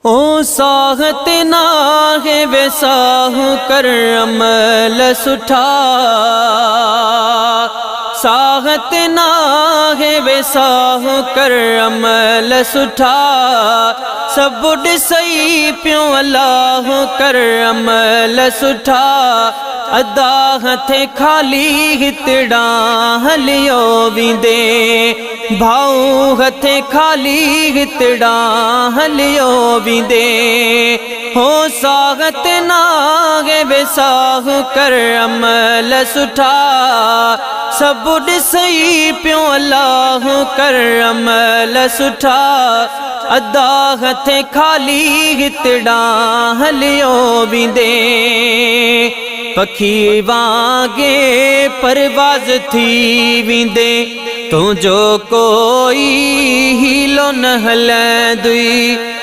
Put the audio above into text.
ओ साहत ना है वैसाहु कर अमल सुठा, साहत ना है वैसाहु कर अमल सुठा, सब ॾिसई पियो अल्लाह कर अमल सुठा। अदा हथे खाली हितड़ा हलियो विंदे, भाऊ हथे खाली हितड़ा हलियो विंदे। हो सागत नागे वेसाहु कर अमल सुठा, सब ॾिसई पियो अल्लाह कर अमल सुठा। अदा हथे खाली हितड़ा हलियो विंदे, पखी वांगे परवाज़ थी विंदे, तुंहिंजो कोई हीलो न हलंदुई।